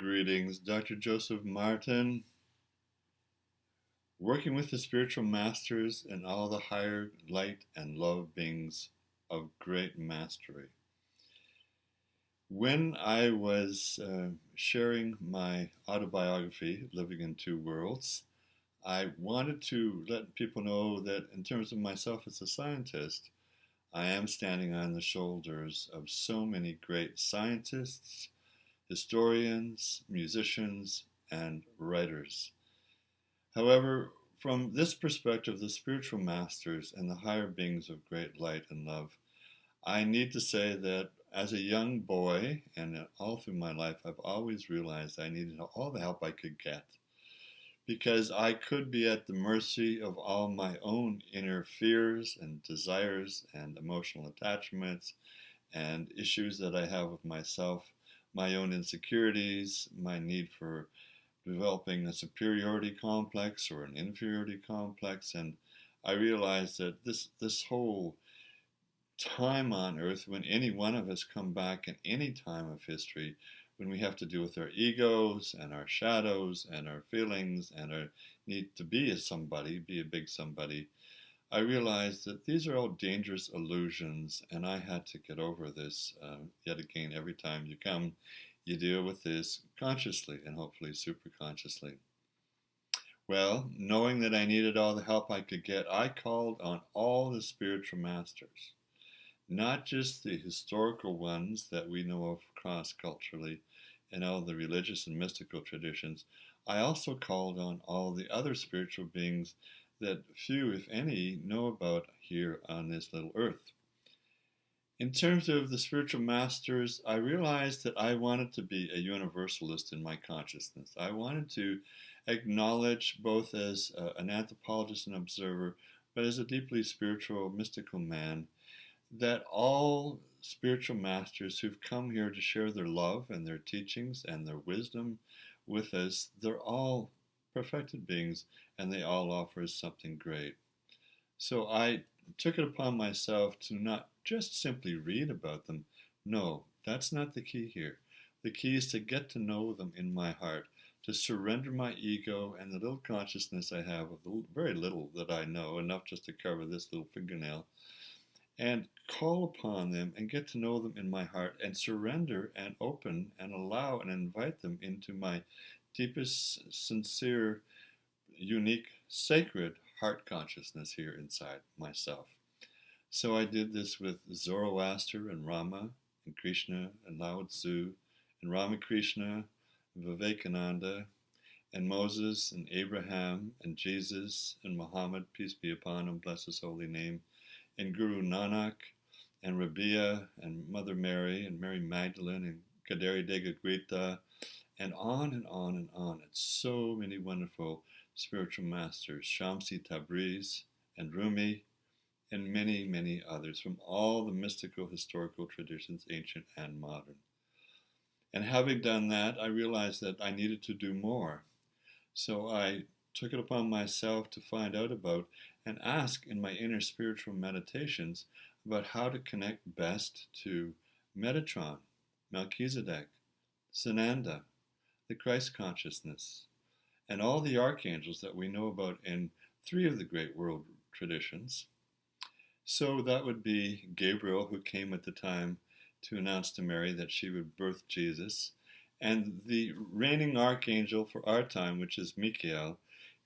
Greetings, Dr. Joseph Martin, working with the spiritual masters and all the higher light and love beings of great mastery. When I was sharing my autobiography, Living in Two Worlds, I wanted to let people know that in terms of myself as a scientist, I am standing on the shoulders of so many great scientists, historians, musicians, and writers. However, from this perspective, the spiritual masters and the higher beings of great light and love, I need to say that as a young boy and all through my life, I've always realized I needed all the help I could get because I could be at the mercy of all my own inner fears and desires and emotional attachments and issues that I have with myself, my own insecurities, my need for developing a superiority complex or an inferiority complex. And I realized that this whole time on earth, when any one of us come back in any time of history, when we have to deal with our egos and our shadows and our feelings and our need to be a somebody, be a big somebody, I realized that these are all dangerous illusions, and I had to get over this. Yet again, every time you come, you deal with this consciously and hopefully super consciously. Well, knowing that I needed all the help I could get, I called on all the spiritual masters, not just the historical ones that we know of cross-culturally in all the religious and mystical traditions. I also called on all the other spiritual beings that few, if any, know about here on this little earth. In terms of the spiritual masters, I realized that I wanted to be a universalist in my consciousness. I wanted to acknowledge, both as an anthropologist and observer, but as a deeply spiritual, mystical man, that all spiritual masters who've come here to share their love and their teachings and their wisdom with us, they're all perfected beings and they all offer us something great. So I took it upon myself to not just simply read about them. No, that's not the key here. The key is to get to know them in my heart, to surrender my ego and the little consciousness I have of the very little that I know, enough just to cover this little fingernail, and call upon them and get to know them in my heart and surrender and open and allow and invite them into my deepest, sincere, unique, sacred heart consciousness here inside myself. So I did this with Zoroaster and Rama and Krishna and Lao Tzu and Ramakrishna and Vivekananda and Moses and Abraham and Jesus and Muhammad, peace be upon him, bless his holy name, and Guru Nanak and Rabia and Mother Mary and Mary Magdalene and Kaderi Dega Gwita and on and on and on. It's so many wonderful spiritual masters, Shamsi Tabriz and Rumi and many, many others from all the mystical historical traditions, ancient and modern. And having done that, I realized that I needed to do more. So I took it upon myself to find out about and ask in my inner spiritual meditations about how to connect best to Metatron, Melchizedek, Sananda, the Christ consciousness, and all the archangels that we know about in three of the great world traditions. So that would be Gabriel, who came at the time to announce to Mary that she would birth Jesus, and the reigning archangel for our time, which is Michael,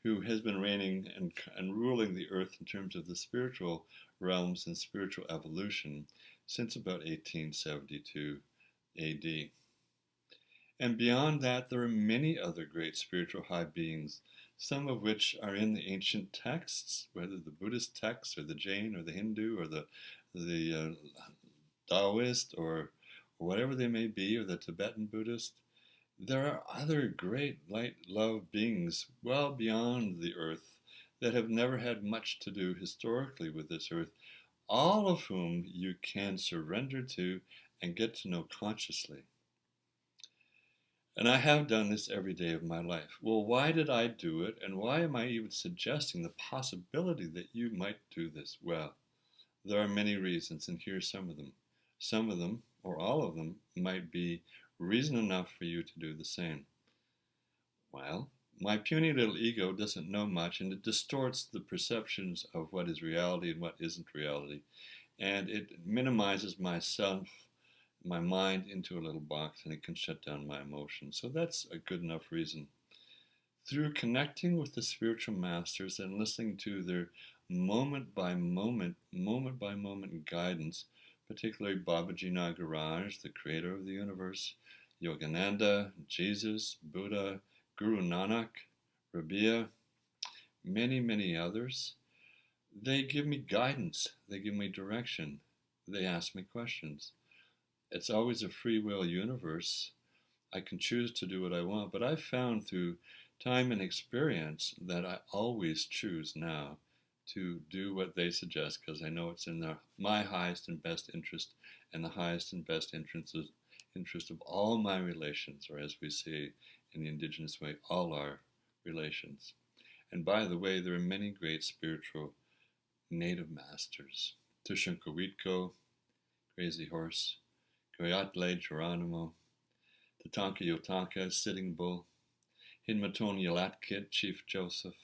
who has been reigning and ruling the earth in terms of the spiritual realms and spiritual evolution since about 1872 AD. And beyond that, there are many other great spiritual high beings, some of which are in the ancient texts, whether the Buddhist texts or the Jain or the Hindu or the Taoist or whatever they may be, or the Tibetan Buddhist. There are other great light love beings well beyond the earth that have never had much to do historically with this earth, all of whom you can surrender to and get to know consciously. And I have done this every day of my life. Well, why did I do it? And why am I even suggesting the possibility that you might do this? Well, there are many reasons, and here's some of them. Some of them, or all of them, might be reason enough for you to do the same. Well, my puny little ego doesn't know much, and it distorts the perceptions of what is reality and what isn't reality. And it minimizes myself, my mind, into a little box, and it can shut down my emotions. So that's a good enough reason. Through connecting with the spiritual masters and listening to their moment by moment guidance, particularly Babaji Nagaraj, the creator of the universe, Yogananda, Jesus, Buddha, Guru Nanak, Rabia, many, many others, they give me guidance, they give me direction, they ask me questions. It's always a free will universe. I can choose to do what I want, but I've found through time and experience that I always choose now to do what they suggest because I know it's in my highest and best interest and the highest and best interest of all my relations, or as we say in the indigenous way, all our relations. And by the way, there are many great spiritual native masters. Tushunkawitko, Crazy Horse, Coyotle Geronimo, Tatanka Yotanka, Sitting Bull, Hinmaton Yalatkit, Chief Joseph,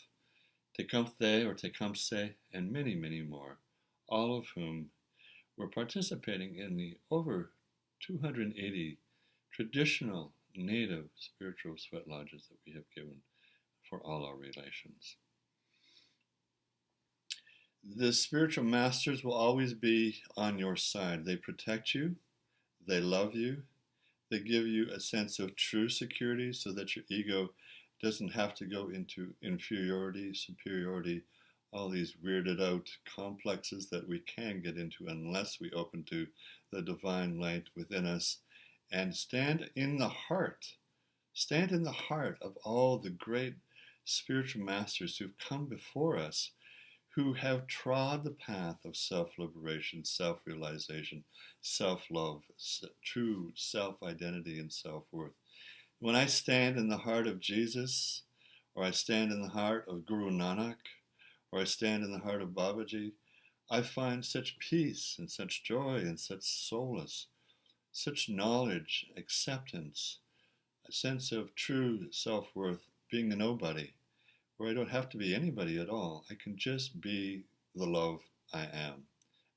Tecumthe or Tecumseh, and many, many more, all of whom were participating in the over 280 traditional native spiritual sweat lodges that we have given for all our relations. The spiritual masters will always be on your side. They protect you, they love you, they give you a sense of true security so that your ego doesn't have to go into inferiority, superiority, all these weirded out complexes that we can get into unless we open to the divine light within us and stand in the heart of all the great spiritual masters who've come before us, who have trod the path of self-liberation, self-realization, self-love, true self-identity and self-worth. When I stand in the heart of Jesus, or I stand in the heart of Guru Nanak, or I stand in the heart of Babaji, I find such peace and such joy and such solace, such knowledge, acceptance, a sense of true self-worth, being a nobody, where I don't have to be anybody at all. I can just be the love I am,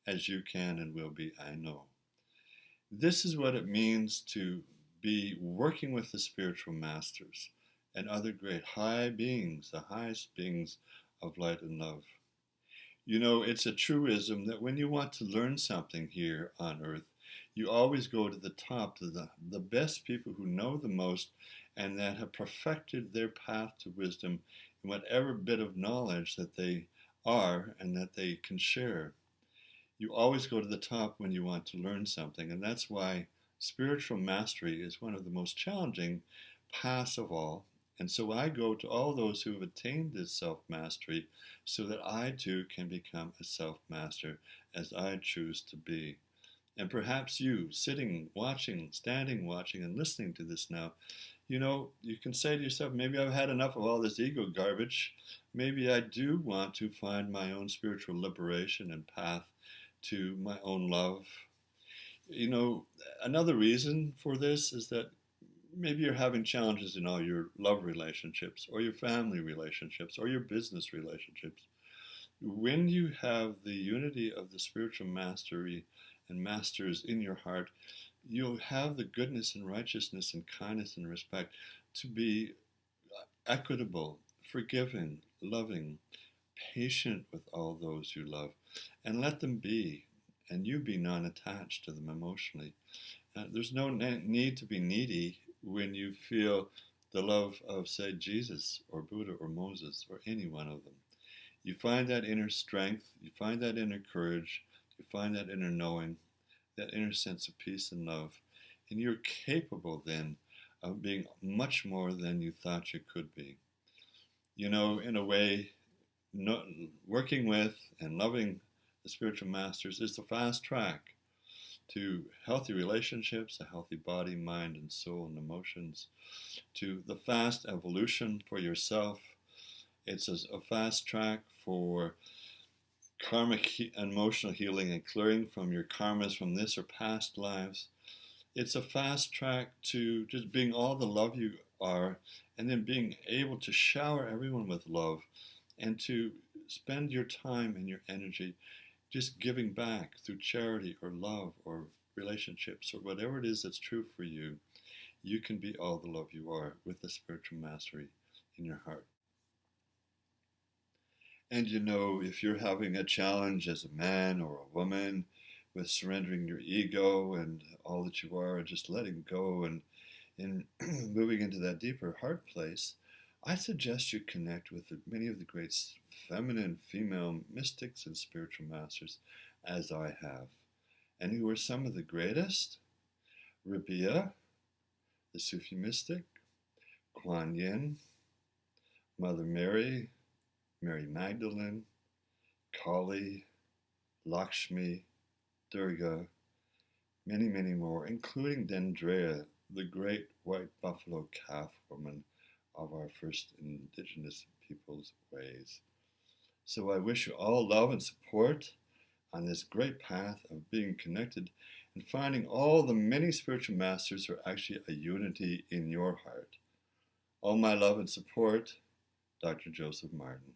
as you can and will be, I know. This is what it means to be working with the spiritual masters and other great high beings, the highest beings of light and love. You know, it's a truism that when you want to learn something here on earth, you always go to the top, to the best people who know the most and that have perfected their path to wisdom in whatever bit of knowledge that they are and that they can share. You always go to the top when you want to learn something, and that's why spiritual mastery is one of the most challenging paths of all. And so I go to all those who have attained this self-mastery so that I too can become a self-master as I choose to be. And perhaps you, sitting, watching, standing, watching, and listening to this now, you know, you can say to yourself, maybe I've had enough of all this ego garbage. Maybe I do want to find my own spiritual liberation and path to my own love. You know, another reason for this is that maybe you're having challenges in all your love relationships or your family relationships or your business relationships. When you have the unity of the spiritual mastery and masters in your heart, you'll have the goodness and righteousness and kindness and respect to be equitable, forgiving, loving, patient with all those you love, and let them be, and you be non-attached to them emotionally. There's no need to be needy when you feel the love of, say, Jesus or Buddha or Moses or any one of them. You find that inner strength, you find that inner courage, you find that inner knowing, that inner sense of peace and love, and you're capable then of being much more than you thought you could be. You know, in a way, working with and loving the spiritual masters is the fast track to healthy relationships, a healthy body, mind, and soul and emotions, to the fast evolution for yourself. It's a fast track for karmic and emotional healing and clearing from your karmas from this or past lives. it's a fast track to just being all the love you are, and then being able to shower everyone with love, and to spend your time and your energy just giving back through charity or love or relationships or whatever it is that's true for you. You can be all the love you are with the spiritual mastery in your heart. And if you're having a challenge as a man or a woman with surrendering your ego and all that you are and just letting go and moving into that deeper heart place, I suggest you connect with many of the great feminine, female mystics and spiritual masters, as I have. And who are some of the greatest? Rabia, the Sufi mystic, Kuan Yin, Mother Mary, Mary Magdalene, Kali, Lakshmi, Durga, many, many more, including Dendrea, the great white buffalo calf woman of our first indigenous people's ways. So I wish you all love and support on this great path of being connected and finding all the many spiritual masters are actually a unity in your heart. All my love and support, Dr. Joseph Martin.